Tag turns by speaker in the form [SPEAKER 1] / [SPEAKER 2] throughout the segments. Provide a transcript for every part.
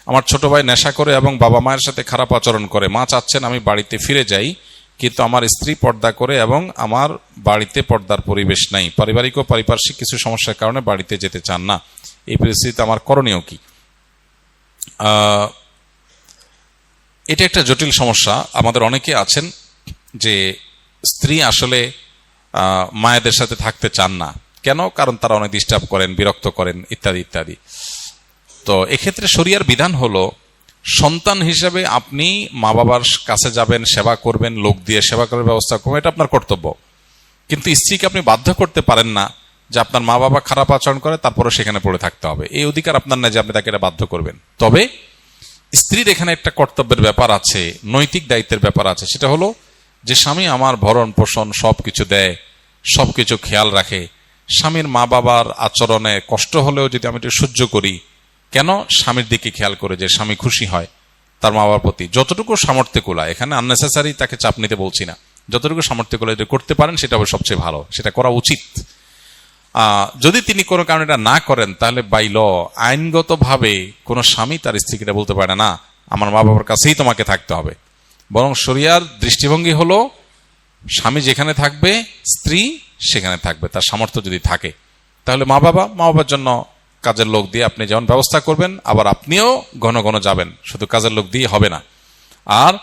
[SPEAKER 1] আমার ছোট ভাই নেশা করে এবং বাবা মায়ের সাথে খারাপ আচরণ করে, মা চাচ্ছেন আমি বাড়িতে ফিরে যাই, কিন্তু আমার স্ত্রী পর্দা করে এবং আমার বাড়িতে পর্দার পরিবেশ নাই, পারিবারিক ও পারিপার্শ্বিক কিছু সমস্যার কারণে বাড়িতে যেতে চান না, এই পরিস্থিতিতে আমার করণীয় কি? এটা একটা জটিল সমস্যা। আমাদের অনেকে আছেন যে স্ত্রী আসলে মায়েদের সাথে থাকতে চান না। কেন? কারণ তারা অনেক ডিস্টার্ব করেন, বিরক্ত করেন, ইত্যাদি ইত্যাদি। তো এক্ষেত্রে শরিয়ার বিধান হলো, সন্তান হিসেবে আপনি মা বাবার কাছে যাবেন, সেবা করবেন, লোক দিয়ে সেবা করার ব্যবস্থা করবেন, এটা আপনার কর্তব্য। কিন্তু স্ত্রীকে আপনি বাধ্য করতে পারেন না যে আপনার মা বাবা খারাপ আচরণ করে তারপরে সেখানে পড়ে থাকতে হবে, এই অধিকার আপনার না যে আপনি তাকে এটা বাধ্য করবেন। তবে স্ত্রীর এখানে একটা কর্তব্যের ব্যাপার আছে, নৈতিক দায়িত্বের ব্যাপার আছে। সেটা হলো যে স্বামী আমার ভরণ পোষণ সবকিছু দেয়, সবকিছু খেয়াল রাখে, স্বামীর মা বাবার আচরণে কষ্ট হলেও যদি আমি একটু সহ্য করি, কেন? স্বামীর দিকে খেয়াল করে যে স্বামী খুশি হয় তার মা বাবার প্রতি, যতটুকু সামর্থ্য কুলা, এখানে আননেসেসারি তাকে চাপ নিতে বলছি না, যতটুকু সামর্থ্য কুলা যদি করতে পারেন সেটা হবে সবচেয়ে ভালো, সেটা করা উচিত। যদি তিনি কোনো কারণে এটা না করেন, তাহলে বাই ল আইনগতভাবে কোনো স্বামী তার স্ত্রীকে এটা বলতে পারে না আমার মা বাবার কাছেই তোমাকে থাকতে হবে। বরং শরিয়ার দৃষ্টিভঙ্গি হলো স্বামী যেখানে থাকবে স্ত্রী সেখানে থাকবে, তার সামর্থ্য যদি থাকে। তাহলে মা বাবার জন্য কাজের লোক দিয়ে আপনি যেমন ব্যবস্থা করবেন, আবার আপনিও ঘন ঘন যাবেন, শুধু কাজের লোক দিয়ে হবে না। আর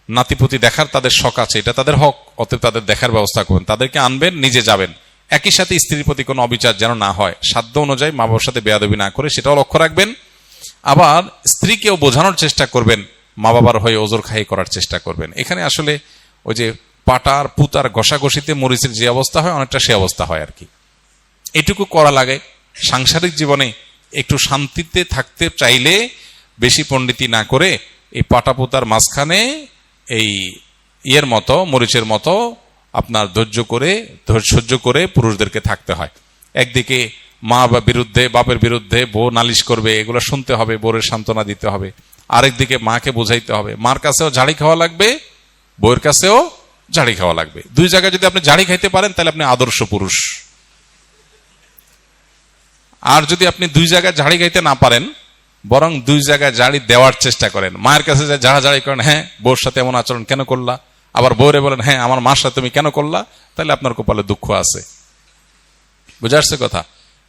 [SPEAKER 1] নাতিপুতি দেখার তাদের শখ আছে, এটা তাদের হক, অতএব তাদের দেখার ব্যবস্থা করবেন, তাদেরকে আনবেন, নিজে যাবেন। একই সাথে স্ত্রীর প্রতি কোনো অবিচার যেন না হয়, সাধ্য অনুযায়ী মা বাবার সাথে বেয়াদবি না করে সেটাও লক্ষ্য রাখবেন। আবার স্ত্রীকেও বোঝানোর চেষ্টা করবেন, মা বাবার হয়ে ওজোর খাই করার চেষ্টা করবেন। এখানে আসলে ওই যে পাটার পুতার ঘষাঘষিতে মরিচের যে অবস্থা হয়, অনেকটা সে অবস্থা হয় আর কি। এটুকু করা লাগে। সাংসারিক জীবনে একটু শান্তিতে থাকতে চাইলে বেশি পণ্ডিতি না করে এই পাটা পুতার মাঝখানে এই ইয়ের মতো, মরিচের মতো আপনার সহ্য করে পুরুষদেরকে থাকতে হয়। একদিকে মা বা বিরুদ্ধে, বাপের বিরুদ্ধে বউ নালিশ করবে, এগুলো শুনতে হবে, বউয়ের সান্ত্বনা দিতে হবে। আরেকদিকে মাকে বোঝাইতে হবে, মার কাছেও ঝাড়ি খাওয়া লাগবে, বউয়ের কাছেও ঝাড়ি খাওয়া লাগবে। দুই জায়গায় যদি আপনি ঝাড়ি খাইতে পারেন তাহলে আপনি আদর্শ পুরুষ। আর যদি আপনি দুই জায়গায় ঝাড়ি খাইতে না পারেন, বরং দুই জায়গায় ঝাড়ি দেওয়ার চেষ্টা করেন, মায়ের কাছে যে ঝাড়ি করেন, হ্যাঁ বউর সাথে এমন আচরণ কেন করলা, আবার বউরে বলেন হ্যাঁ আমার মার সাথে তুমি কেন করলা, তাহলে আপনার কপালে দুঃখ আছে। বুঝে আসছে কথা?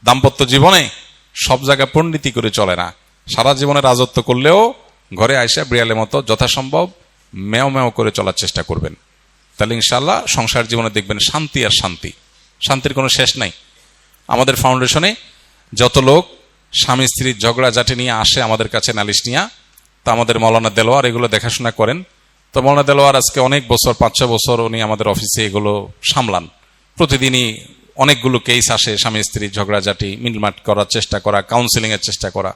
[SPEAKER 1] দাম্পত্য জীবনে সব জায়গায় পণ্ডিতি করে চলে না। সারা জীবনে রাজত্ব করলেও ঘরে আইসা বিড়ালের মতো যথাসম্ভব মেও মেও করে চলার চেষ্টা করবেন, তাহলে ইনশাল্লাহ সংসার জীবনে দেখবেন শান্তি আর শান্তি, শান্তির কোনো শেষ নাই। আমাদের ফাউন্ডেশনে যত লোক স্বামী স্ত্রীর ঝগড়াঝাটি নিয়ে আসে আমাদের কাছে নালিশ নিয়ে, তা আমাদের মৌলানা দেলোয়ার এগুলো দেখাশোনা করেন। তো মৌলানা দেলোয়ার আজকে অনেক বছর, 5-6 বছর উনি আমাদের অফিসে এগুলো সামলান। প্রতিদিনই অনেকগুলো কেস আসে, স্বামী স্ত্রীর ঝগড়াঝাটি মিটমাট করার চেষ্টা করা, কাউন্সিলিং এর চেষ্টা করা,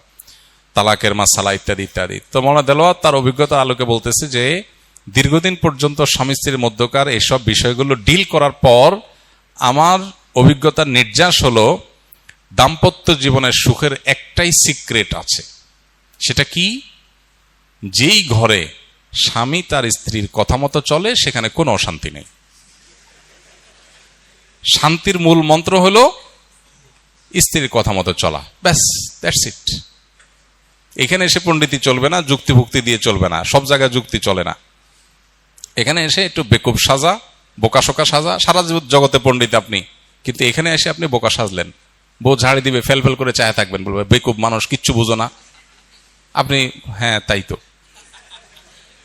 [SPEAKER 1] তালাকের মাসালা ইত্যাদি ইত্যাদি। তো মৌলানা দেলোয়ার তার অভিজ্ঞতার আলোকে বলতেছে যে দীর্ঘদিন পর্যন্ত স্বামী স্ত্রীর মধ্যকার এইসব বিষয়গুলো ডিল করার পর আমার অভিজ্ঞতার নির্যাস হলো দাম্পত্য জীবনের সুখের একটাই সিক্রেট আছে। সেটা কি? যেই ঘরে স্বামী তার স্ত্রীর কথা মতো চলে সেখানে কোনো অশান্তি নেই। শান্তির মূল মন্ত্র হলো স্ত্রীর কথা মতো চলা, ব্যাস, দ্যাটস ইট। এখানে এসে পণ্ডিতি চলবে না, যুক্তিভুক্তি দিয়ে চলবে না, সব জায়গায় যুক্তি চলে না। এখানে এসে একটু বেকুব সাজা, বোকাশোকা সাজা, সারা জগতে পণ্ডিত আপনি, কিন্তু এখানে এসে আপনি বোকা সাজলেন। বউ ঝাড়ি দিবে, ফেল ফেল করে চায় থাকবেন, বলবে বেকুব মানুষ, কিচ্ছু বুঝো না। আপনি হ্যাঁ তাই তো।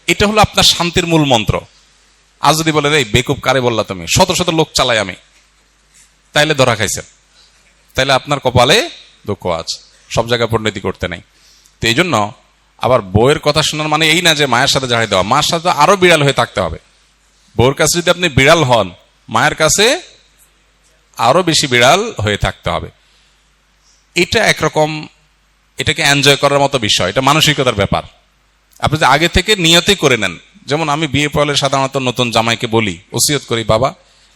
[SPEAKER 1] এটা হলো আপনার শান্তির মূল মন্ত্র। আজ যদি বলে এই বেকুব কারে বললা তুমি, শত শত লোক চালাই আমি, তাইলে ধরা খাইছেন, তাইলে আপনার কপালে দুঃখ আছে, সব জায়গায় পণ্ডিতি করতে নেই। তো এই জন্য আবার বউয়ের কথা শোনার মানে এই না যে মায়ের সাথে ঝাড়ি দেওয়া, মার সাথে আরো বিড়াল হয়ে থাকতে হবে। বউয়ের কাছে যদি আপনি বিড়াল হন, মায়ের কাছে আরো বেশি বিড়াল হয়ে থাকতে হবে। এটা একরকম, এটাকে এনজয় করার মতো বিষয়, এটা মানসিকতার ব্যাপার। আপনি যে আগে থেকে নিয়তই করে নেন। যেমন আমি বিয়ে পড়লে সাধারণত নতুন জামাইকে বলি, ওসিয়ত করি, বাবা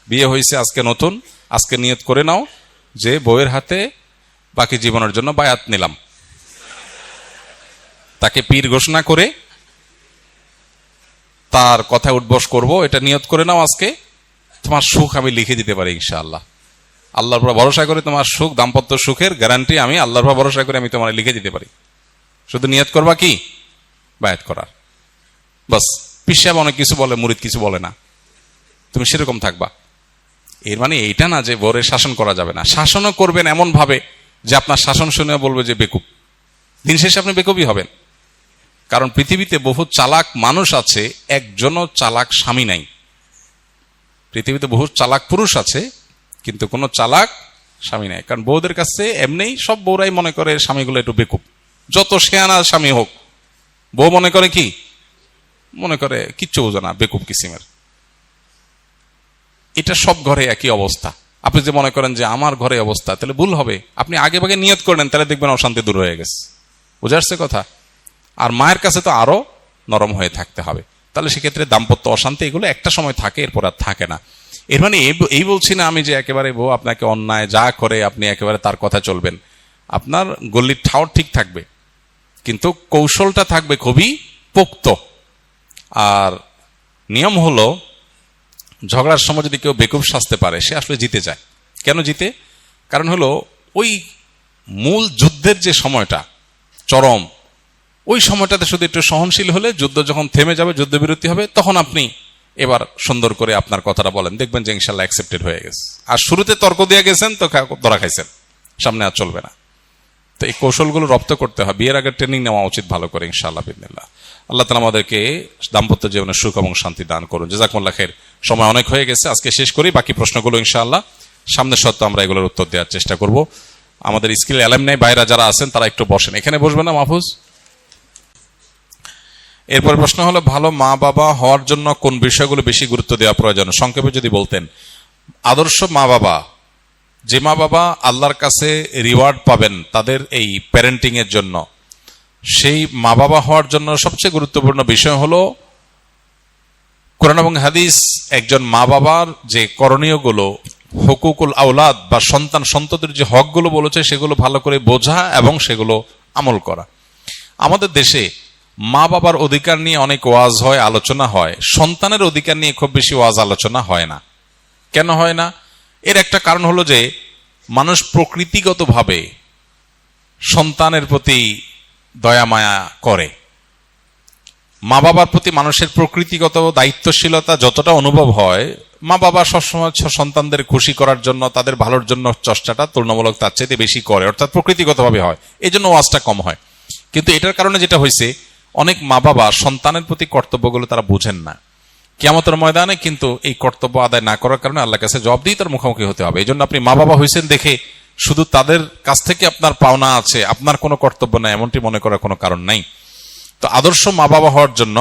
[SPEAKER 1] বিয়ে হয়েছে আজকে নতুন, আজকে নিয়ত করে নাও যে বউয়ের হাতে বাকি জীবনের জন্য বায়াত নিলাম। তাকে পীর ঘোষণা করে তার কথা উঠবস করব, এটা নিয়ত করে নাও আজকে, তোমার সুখ আমি লিখে দিতে পারি ইনশাআল্লাহ। আল্লাহর উপর ভরসা করে তোমার সুখ, দাম্পত্য সুখের গ্যারান্টি আমি আল্লাহর উপর ভরসা করে আমি তোমার লিখে দিতে পারি। শুধু নিয়ত করবা কি বায়াত করার, বাস। পীর সাহেব অনেক কিছু বলে, মুরিদ কিছু বলে না, তুমি সেরকম থাকবা। এর মানে এইটা না যে বউরে শাসন করা যাবে না। শাসনও করবেন এমন ভাবে যে আপনার শাসন শুনে বলবে যে বেকুব, দিন শেষে আপনি বেকুবই হবেন। কারণ পৃথিবীতে বহু চালাক মানুষ আছে, একজনও চালাক স্বামী নাই। পৃথিবীতে বহু চালাক পুরুষ আছে, কিন্তু কোনো চালাক স্বামী নাই। কারণ বউদের কাছে এমনিই সব বউরাই মনে করে স্বামীগুলো একটু বেকুব। যত শেয়ানা স্বামী হোক, বউ মনে করে কি, মনে করে কিচ্ছু বোঝে না, বেকুব কিসিমের। এটা সব ঘরে একই অবস্থা। আপনি যে মনে করেন যে আমার ঘরে অবস্থা, তাহলে ভুল হবে। আপনি আগে ভাগে নিয়ত করেন, তাহলে দেখবেন অশান্তি দূর হয়ে গেছে। বুঝে আসছে কথা? আর মায়ের কাছে তো আরো নরম হয়ে থাকতে হবে। তাহলে সেক্ষেত্রে দাম্পত্য অশান্তি এগুলো একটা সময় থাকে, এরপর আর থাকে না। এর মানে এই বলছি না আমি যে একেবারে বউ আপনাকে অন্যায় যা করে আপনি একেবারে তার কথা চলবেন। আপনার গল্লির ঠাওর ঠিক থাকবে, কিন্তু কৌশলটা থাকবে খুবই পোক্ত। আর নিয়ম হলো, ঝগড়ার সময় যদি কেউ বেকুব সাজতে পারে, সে আসলে জিতে যায়। কেন জিতে? কারণ হলো ওই মূল যুদ্ধের যে সময়টা চরম, ওই সময়টাতে শুধু একটু সহনশীল হলে, যুদ্ধ যখন থেমে যাবে, যুদ্ধবিরতি হবে, তখন আপনি এবার সুন্দর করে আপনার কথাটা বলেন, দেখবেন যে ইনশাল্লাহ অ্যাকসেপ্টেড হয়ে গেছে। আর শুরুতে তর্ক দিয়ে গেছেন তো ধরা খাইছেন, সামনে আর চলবে না। তো এই কৌশলগুলো রপ্ত করতে হয়, বিয়ের আগে ট্রেনিং নেওয়া উচিত ভালো করে, ইনশাআল্লাহ বিদিনিল্লাহ। আল্লাহ তাআলা আমাদেরকে দাম্পত্য জীবনে সুখ এবং শান্তি দান করুন। জাযাকুমুল্লাহ খাইর। সময় অনেক হয়ে গেছে, আজকে শেষ করি। বাকি প্রশ্নগুলো ইনশাআল্লাহ সামনের সপ্তাহে আমরা এগুলোর উত্তর দেওয়ার চেষ্টা করব। আমাদের স্কিল অ্যালামনাই বাইরা যারা আছেন তারা একটু বসেন, এখানে বসবেন না মাহফুজ। এরপর প্রশ্ন হলো, ভালো মা বাবা হওয়ার জন্য কোন বিষয়গুলো বেশি গুরুত্ব দেওয়া প্রয়োজন? সংক্ষেপে যদি বলতেন। আদর্শ মা বাবা, যে মা বাবা আল্লাহর কাছে রিওয়ার্ড পাবেন তাদের এই প্যারেন্টিং এর জন্য, সেই মা বাবা হওয়ার জন্য সবচেয়ে গুরুত্বপূর্ণ বিষয় হলো কোরআন এবং হাদিস একজন মা বাবার যে করণীয়গুলো, হুকুকুল আওলাদ বা সন্তান সন্ততির যে হকগুলো বলেছে, সেগুলো ভালো করে বোঝা এবং সেগুলো আমল করা। আমাদের দেশে মা বাবার অধিকার নিয়ে অনেক ওয়াজ হয়, আলোচনা হয়, সন্তানের অধিকার নিয়ে খুব বেশি ওয়াজ আলোচনা হয় না। কেন হয় না? এর একটা কারণ হলো যে মানুষ প্রকৃতিগতভাবে সন্তানের প্রতি দয়া মায়া করে। মা বাবার প্রতি মানুষের প্রকৃতিগত দায়িত্বশীলতা যতটা অনুভব হয়, মা বাবা সবসময় সন্তানদের খুশি করার জন্য, তাদের ভালোর জন্য চেষ্টাটা তুলনামূলক তার চাইতে বেশি করে, অর্থাৎ প্রকৃতিগতভাবে হয়। এই জন্য ওয়াজটা কম হয়। কিন্তু এটার কারণে যেটা হয়েছে, অনেক মা বাবা সন্তানের প্রতি কর্তব্যগুলো তারা বুঝেন না। কিয়ামতের ময়দানে কিন্তু এই কর্তব্য আদায় না করার কারণে আল্লাহর কাছে জবাব দিয়ে তার মুখোমুখি হতে হবে। এই জন্য আপনি মা বাবা হয়েছেন দেখে শুধু তাদের কাছ থেকে আপনার পাওনা আছে, আপনার কোনো কর্তব্য নাই, এমনটি মনে করার কোনো কারণ নাই। তো আদর্শ মা বাবা হওয়ার জন্য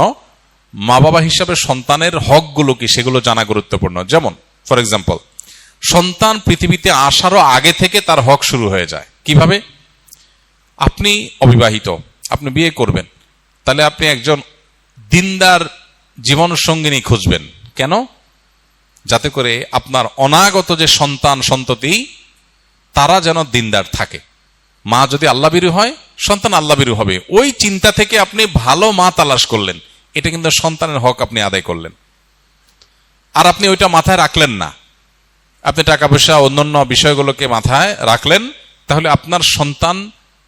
[SPEAKER 1] মা বাবা হিসাবে সন্তানের হকগুলো কি, সেগুলো জানা গুরুত্বপূর্ণ। যেমন ফর এক্সাম্পল, সন্তান পৃথিবীতে আসারও আগে থেকে তার হক শুরু হয়ে যায়। কিভাবে? আপনি অবিবাহিত, আপনি বিয়ে করবেন, তাহলে আপনি একজন দিনদার জীবন সঙ্গিনী খুঁজবেন। কেন? যাতে করে আপনার অনাগত যে সন্তান সন্ততি, তারা যেন দিনদার থাকে। মা যদি আল্লাহভীরু হয়, সন্তান আল্লাহভীরু হবে। ওই চিন্তা থেকে আপনি ভালো মা তালাশ করলেন, এটা কিন্তু সন্তানের হক আপনি আদায় করলেন। আর আপনি ওইটা মাথায় রাখলেন না, আপনি টাকা পয়সা অন্যান্য বিষয়গুলোকে মাথায় রাখলেন, তাহলে আপনার সন্তান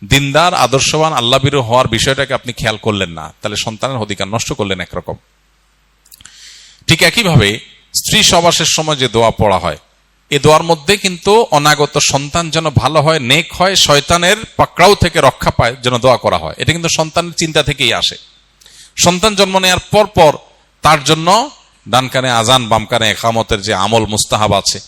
[SPEAKER 1] দিনদার আদর্শবান আল্লাহভীরু হওয়ার বিষয়টাকে আপনি খেয়াল করলেন না, তাহলে সন্তানের অধিকার নষ্ট করলেন একরকম। ঠিক একইভাবে স্ত্রী সহবাসের সময় যে দোয়া পড়া হয়, এই দোয়ার মধ্যে কিন্তু অনাগত সন্তান যেন ভালো হয়, নেক হয়, শয়তানের পাকড়াও থেকে রক্ষা পায়, যেন দোয়া করা হয়। এটা কিন্তু সন্তানের চিন্তা থেকেই আসে। সন্তান জন্ম নেওয়ার পর তার জন্য ডান কানে আজান, বাম কানে ইকামতের যে আমল মুস্তাহাব আছে,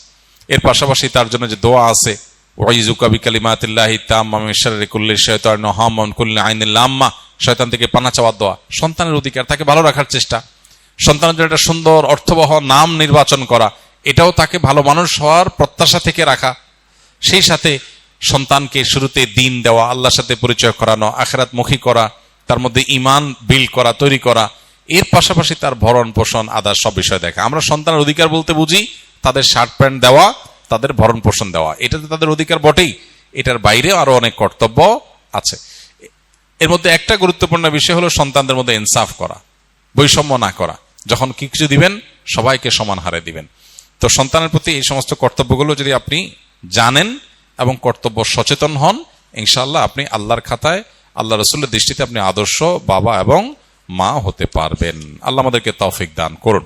[SPEAKER 1] এর পাশাপাশি তার জন্য যে দোয়া আছে, ওয়াইজুকা বিকালিমাতিল্লাহি তাম্মা মিন শাররি কুল্লি শাইতানিন ওয়া হাম্মিন কুল্লি আইনিল লাম্মা, শয়তান থেকে পানা চাওয়ার দোয়া। সন্তানের অধিকার, তাকে ভালো রাখার চেষ্টা, সন্তানের জন্য একটা সুন্দর অর্থবহ নাম নির্বাচন করা, এটাও তাকে ভালো মানুষ হওয়ার প্রত্যাশা থেকে রাখা। সেই সাথে সন্তানকে শুরুতে দিন দেওয়া, আল্লাহর সাথে পরিচয় করানো, আখিরাত মুখী করা, তার মধ্যে ঈমান বিল্ড করা, তৈরি করা, এর পাশাপাশি তার ভরণ পোষণ আদার সব বিষয় দেখা। আমরা সন্তানের অধিকার বলতে বুঝি তাদের শার্ট প্যান্ট দেওয়া, তাদের ভরণ পোষণ দেওয়া, এটা তো তাদের অধিকার বটেই। এটার বাইরে আরো অনেক কর্তব্য আছে। এর মধ্যে একটা গুরুত্বপূর্ণ বিষয় হলো সন্তানদের মধ্যে ইনসাফ করা, বৈষম্য না করা। যখন কিছু দিবেন, সবাইকে সমান হারে দিবেন। তো সন্তানের প্রতি এই সমস্ত কর্তব্যগুলো যদি আপনি জানেন এবং কর্তব্য সচেতন হন, ইনশাআল্লাহ আপনি আল্লাহর খাতায় আল্লাহ রসুলের দৃষ্টিতে আপনি আদর্শ বাবা এবং মা হতে পারবেন। আল্লাহ আমাদেরকে তৌফিক দান করুন।